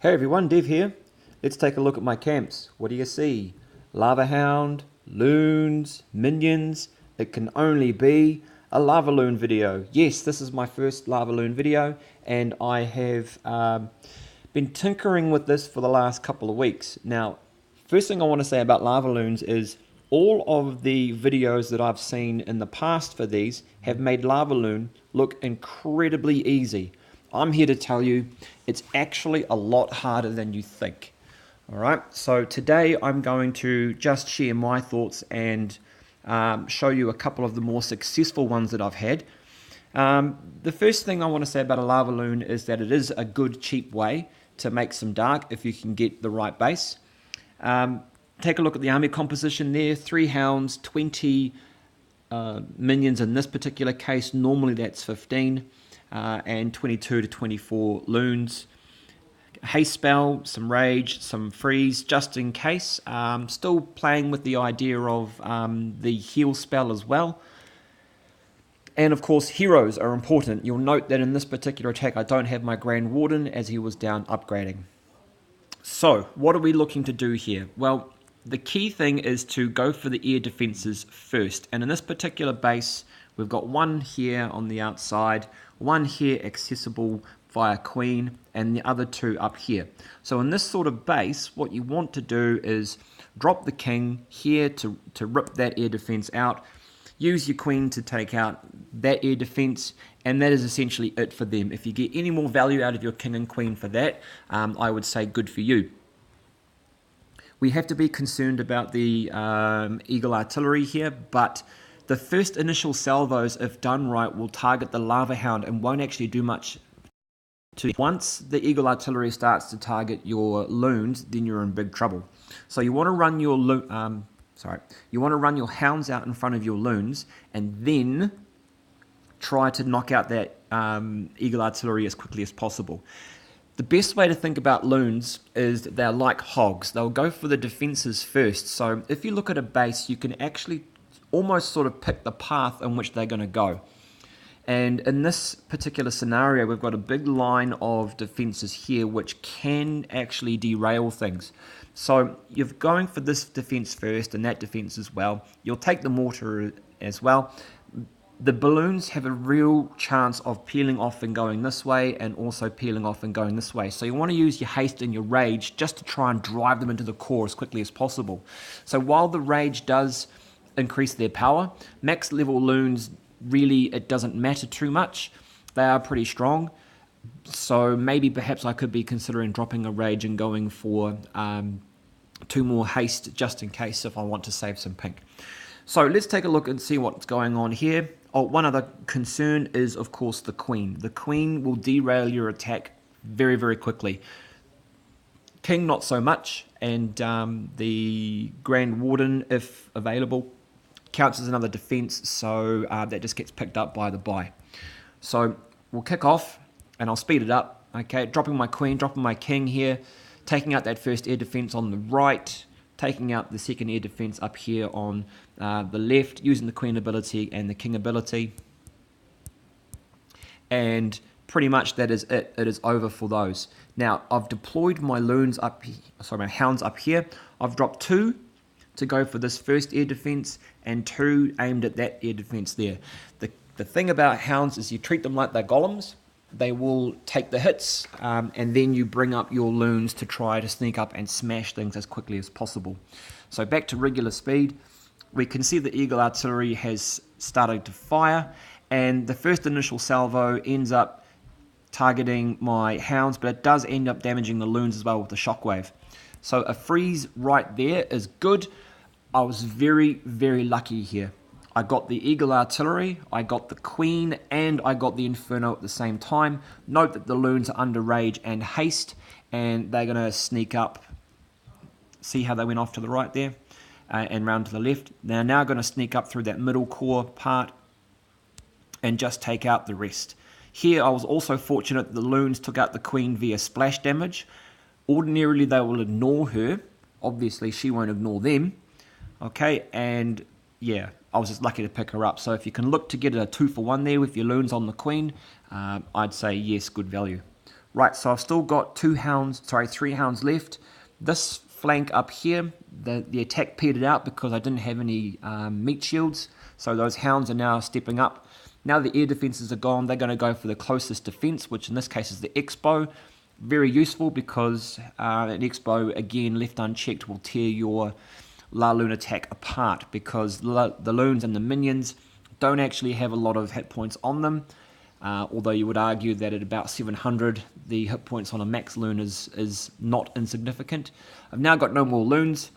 Hey everyone, Dev here. Let's take a look at my camps. What do you see? Lava Hound, loons, minions. It can only be a Lavaloon video. Yes, this is my first Lavaloon video, and I have been tinkering with this for the last couple of weeks. Now, first thing I want to say about Lavaloons is all of the videos that I've seen in the past for these have made Lavaloon look incredibly easy. I'm here to tell you it's actually a lot harder than you think. All right, so today I'm going to just share my thoughts and show you a couple of the more successful ones that I've had. The first thing I want to say about a Lavaloon is that it is a good, cheap way to make some dark if you can get the right base. Take a look at the army composition there, 3 hounds, 20 minions in this particular case. Normally that's 15, and 22 to 24 loons. Haste spell, some rage, some freeze, just in case. Still playing with the idea of the heal spell as well. And of course, heroes are important. You'll note that in this particular attack, I don't have my Grand Warden as he was down upgrading. So, what are we looking to do here? Well, the key thing is to go for the air defenses first. And in this particular base, we've got one here on the outside, one here accessible via Queen, and the other two up here. So in this sort of base, what you want to do is drop the King here to rip that air defense out. Use your Queen to take out that air defense, and that is essentially it for them. If you get any more value out of your King and Queen for that, I would say good for you. We have to be concerned about the Eagle Artillery here, but the first initial salvos, if done right, will target the Lava Hound and won't actually do much to. Once the Eagle Artillery starts to target your loons, then you're in big trouble. So you want to run your hounds out in front of your loons, and then try to knock out that Eagle Artillery as quickly as possible. The best way to think about loons is that they're like hogs. They'll go for the defenses first. So if you look at a base, you can actually almost sort of pick the path in which they're going to go. And in this particular scenario, we've got a big line of defenses here which can actually derail things. So you're going for this defense first and that defense as well. You'll take the mortar as well. The balloons have a real chance of peeling off and going this way, and also peeling off and going this way. So you want to use your haste and your rage just to try and drive them into the core as quickly as possible. So while the rage does increase their power, max level loons, really it doesn't matter too much. They are pretty strong. So maybe perhaps I could be considering dropping a rage and going for 2 more haste just in case if I want to save some pink. So let's take a look and see what's going on here. Oh, one other concern is, of course, the Queen. The Queen will derail your attack very, very quickly. King, not so much, and the Grand Warden, if available, counts as another defense, so that just gets picked up by the buy. So we'll kick off, and I'll speed it up. Okay, dropping my Queen, dropping my King here, taking out that first air defense on the right, taking out the second air defense up here on the left, using the Queen ability and the King ability. And pretty much that is it. It is over for those. Now, I've deployed my loons up here, my hounds up here. I've dropped 2 to go for this first air defense and 2 aimed at that air defense there. The thing about hounds is you treat them like they're golems. They will take the hits, and then you bring up your loons to try to sneak up and smash things as quickly as possible. So back to regular speed, we can see the Eagle Artillery has started to fire, and the first initial salvo ends up targeting my hounds, but it does end up damaging the loons as well with the shockwave. So a freeze right there is good. I was very, very lucky here. I got the Eagle Artillery, I got the Queen, and I got the Inferno at the same time. Note that the loons are under rage and haste, and they're going to sneak up. See how they went off to the right there, and round to the left. They're now going to sneak up through that middle core part and just take out the rest. Here I was also fortunate that the loons took out the Queen via splash damage. Ordinarily they will ignore her. Obviously she won't ignore them. Okay, and yeah, I was just lucky to pick her up. So if you can look to get a 2-for-1 there with your loons on the Queen, I'd say yes, good value. Right, so I've still got three hounds left. This flank up here, the attack petered out because I didn't have any meat shields. So those hounds are now stepping up. Now the air defenses are gone, they're going to go for the closest defense, which in this case is the X-bow. Very useful because an X-bow, again, left unchecked, will tear your Laloon attack apart because the loons and the minions don't actually have a lot of hit points on them. Although you would argue that at about 700, the hit points on a max loon is not insignificant. I've now got no more loons,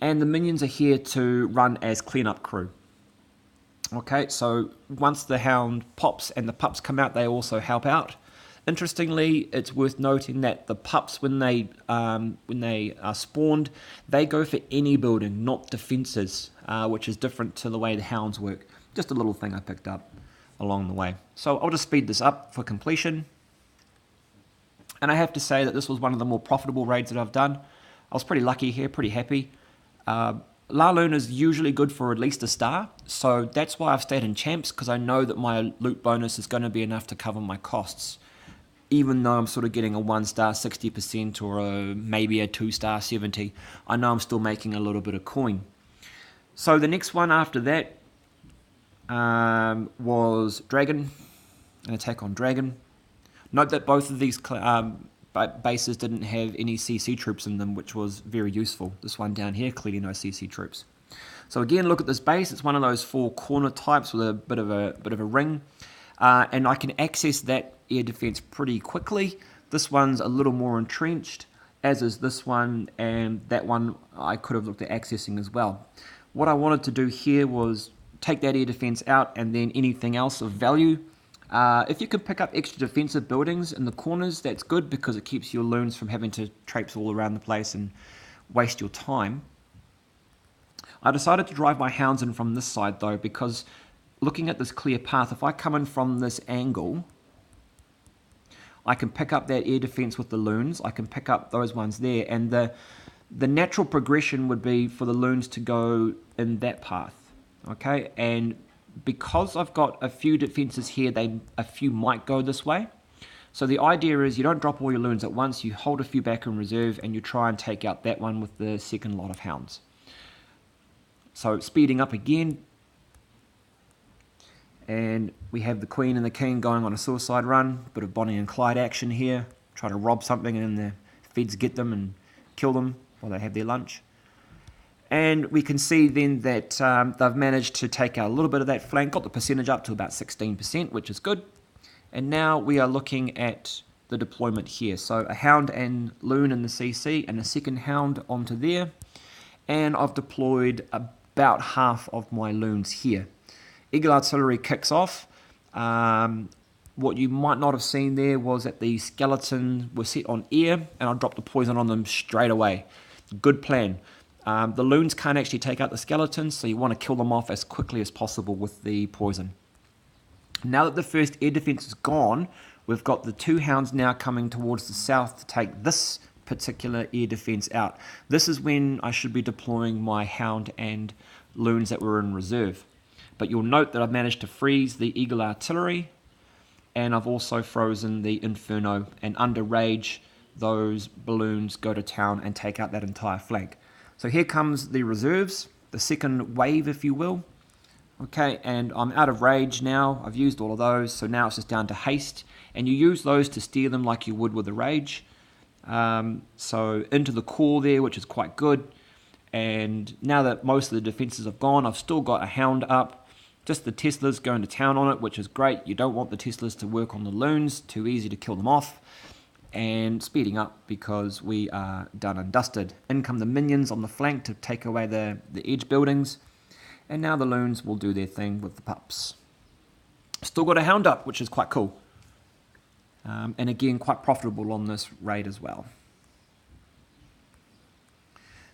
and the minions are here to run as cleanup crew. Okay, so once the hound pops and the pups come out, they also help out. Interestingly, it's worth noting that the pups, when they are spawned, they go for any building, not defenses, which is different to the way the hounds work. Just a little thing I picked up along the way. So I'll just speed this up for completion. And I have to say that this was one of the more profitable raids that I've done. I was pretty lucky here, pretty happy. Laloon is usually good for at least a star, so that's why I've stayed in champs, because I know that my loot bonus is going to be enough to cover my costs. Even though I'm sort of getting a 1-star 60% or maybe a 2-star 70, I know I'm still making a little bit of coin. So the next one after that was Dragon, an attack on Dragon. Note that both of these bases didn't have any CC troops in them, which was very useful. This one down here, clearly no CC troops. So again, look at this base. It's one of those 4 corner types with a bit of a ring, and I can access that air defense pretty quickly. This one's a little more entrenched, as is this one, and that one I could have looked at accessing as well. What I wanted to do here was take that air defense out, and then anything else of value. If you can pick up extra defensive buildings in the corners, that's good because it keeps your loons from having to traipse all around the place and waste your time. I decided to drive my hounds in from this side though, because looking at this clear path, if I come in from this angle, I can pick up that air defense with the loons. I can pick up those ones there, and the natural progression would be for the loons to go in that path. Okay, and because I've got a few defenses here, a few might go this way. So the idea is you don't drop all your loons at once, you hold a few back in reserve, and you try and take out that one with the second lot of hounds. So speeding up again, and we have the Queen and the King going on a suicide run, bit of Bonnie and Clyde action here, trying to rob something and the feds get them and kill them while they have their lunch. And we can see then that they've managed to take out a little bit of that flank, got the percentage up to about 16%, which is good. And now we are looking at the deployment here. So a hound and loon in the CC and a second hound onto there. And I've deployed about half of my loons here. Eagle Artillery kicks off. What you might not have seen there was that the skeleton was set on air, and I dropped the poison on them straight away. Good plan. The loons can't actually take out the skeletons, so you want to kill them off as quickly as possible with the poison. Now that the first air defense is gone, we've got the 2 hounds now coming towards the south to take this particular air defense out. This is when I should be deploying my hound and loons that were in reserve. But you'll note that I've managed to freeze the Eagle Artillery, and I've also frozen the Inferno, and under Rage, those balloons go to town and take out that entire flank. So here comes the reserves, the second wave, if you will. Okay, and I'm out of rage now. I've used all of those, so now it's just down to haste. And you use those to steer them like you would with a rage. So into the core there, which is quite good. And now that most of the defenses have gone, I've still got a hound up. Just the Teslas going to town on it, which is great. You don't want the Teslas to work on the loons. Too easy to kill them off. And speeding up because we are done and dusted. In come the minions on the flank to take away the edge buildings, and now the loons will do their thing with the pups. Still got a hound up, which is quite cool, and again quite profitable on this raid as well.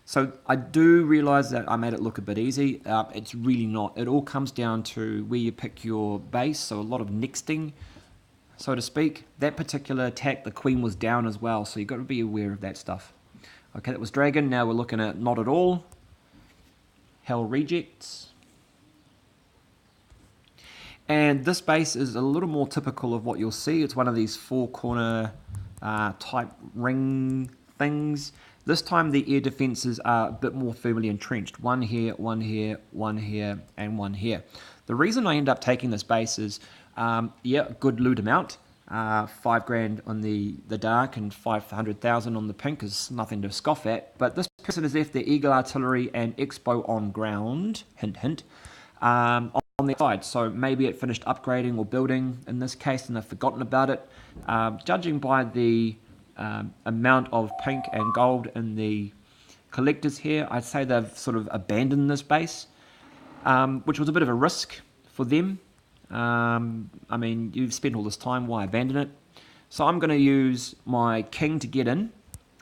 So I do realise that I made it look a bit easy. It's really not. It all comes down to where you pick your base, so a lot of nexting, so to speak. That particular attack, the Queen was down as well, so you've got to be aware of that stuff. Okay, that was Dragon. Now we're looking at Not At All. Hell Rejects. And this base is a little more typical of what you'll see. It's one of these 4 corner type ring things. This time the air defences are a bit more firmly entrenched. One here, one here, one here, and one here. The reason I end up taking this base is, yeah, good loot amount. 5 grand on the dark and 500,000 on the pink is nothing to scoff at. But this person has left their Eagle Artillery and Expo on ground, hint hint, on their side. So maybe it finished upgrading or building in this case and they've forgotten about it. Judging by the amount of pink and gold in the collectors here, I'd say they've sort of abandoned this base, which was a bit of a risk for them. I mean, you've spent all this time, why abandon it? So I'm going to use my king to get in,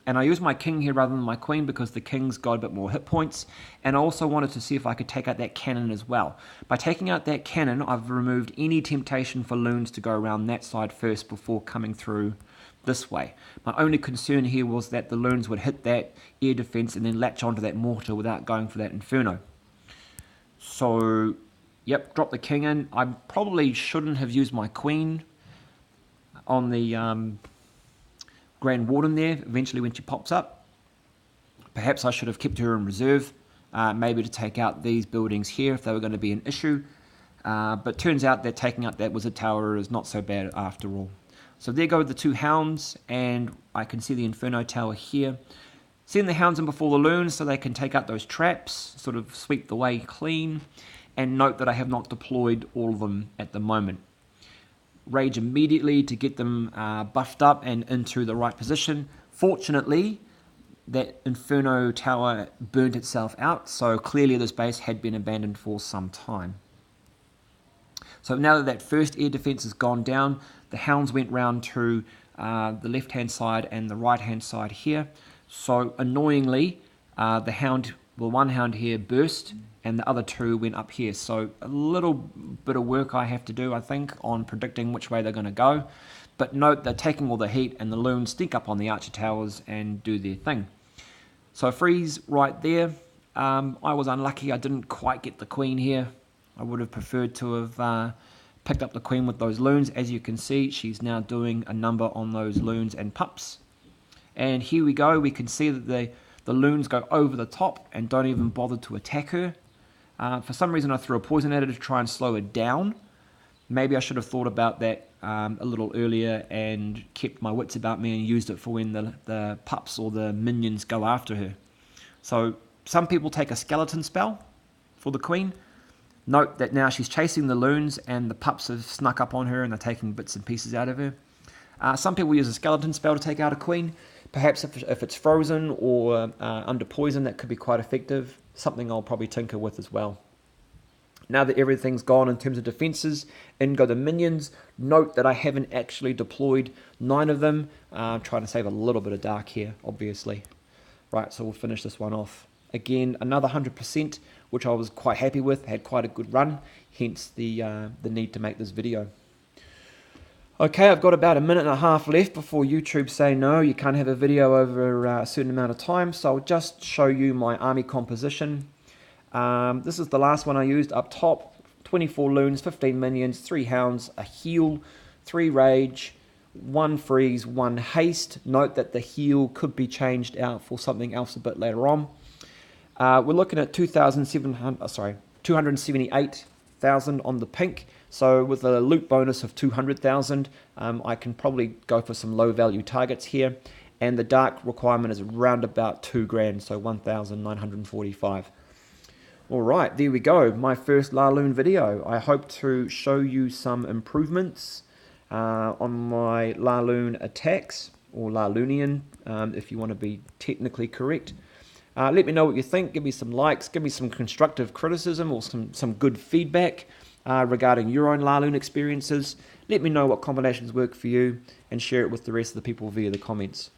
and I use my king here rather than my queen because the king's got a bit more hit points, and I also wanted to see if I could take out that cannon as well. By taking out that cannon, I've removed any temptation for loons to go around that side first before coming through this way. My only concern here was that the loons would hit that air defense and then latch onto that mortar without going for that inferno. So yep, drop the king in. I probably shouldn't have used my queen on the Grand Warden there, eventually when she pops up. Perhaps I should have kept her in reserve, maybe to take out these buildings here if they were going to be an issue. But turns out that taking out that wizard tower is not so bad after all. So there go the 2 hounds, and I can see the Inferno Tower here. Send the hounds in before the loons so they can take out those traps, sort of sweep the way clean. And note that I have not deployed all of them at the moment. Rage immediately to get them buffed up and into the right position. Fortunately, that Inferno Tower burnt itself out, so clearly this base had been abandoned for some time. So now that first air defense has gone down, the hounds went round to the left-hand side and the right-hand side here. So annoyingly, one hound here burst, and the other 2 went up here. So a little bit of work I have to do, I think, on predicting which way they're going to go. But note they're taking all the heat, and the loons sneak up on the archer towers and do their thing. So freeze right there. I was unlucky. I didn't quite get the queen here. I would have preferred to have picked up the queen with those loons. As you can see, she's now doing a number on those loons and pups. And here we go. We can see that the loons go over the top and don't even bother to attack her. For some reason I threw a poison at her to try and slow her down. Maybe I should have thought about that a little earlier and kept my wits about me and used it for when the pups or the minions go after her. So some people take a skeleton spell for the queen. Note that now she's chasing the loons and the pups have snuck up on her and they're taking bits and pieces out of her. Some people use a skeleton spell to take out a queen. Perhaps if it's frozen or under poison, that could be quite effective. Something I'll probably tinker with as well. Now that everything's gone in terms of defenses, in go the minions. Note that I haven't actually deployed 9 of them. I'm trying to save a little bit of dark here, obviously. Right, so we'll finish this one off. Again, another 100%, which I was quite happy with. Had quite a good run, hence the need to make this video. Okay, I've got about a minute and a half left before YouTube say no, you can't have a video over a certain amount of time. So I'll just show you my army composition. This is the last one I used up top. 24 loons, 15 minions, 3 hounds, a heal, 3 rage, 1 freeze, 1 haste. Note that the heal could be changed out for something else a bit later on. We're looking at 278,000 on the pink. So with a loot bonus of 200,000, I can probably go for some low value targets here. And the dark requirement is around about 2 grand, so 1,945. Alright, there we go, my first Laloon video. I hope to show you some improvements on my Laloon attacks, or Laloonion, if you want to be technically correct. Let me know what you think, give me some likes, give me some constructive criticism or some good feedback regarding your own Laloon experiences. Let me know what combinations work for you and share it with the rest of the people via the comments.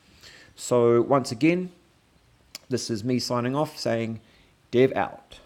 So once again, this is me signing off saying Dev out.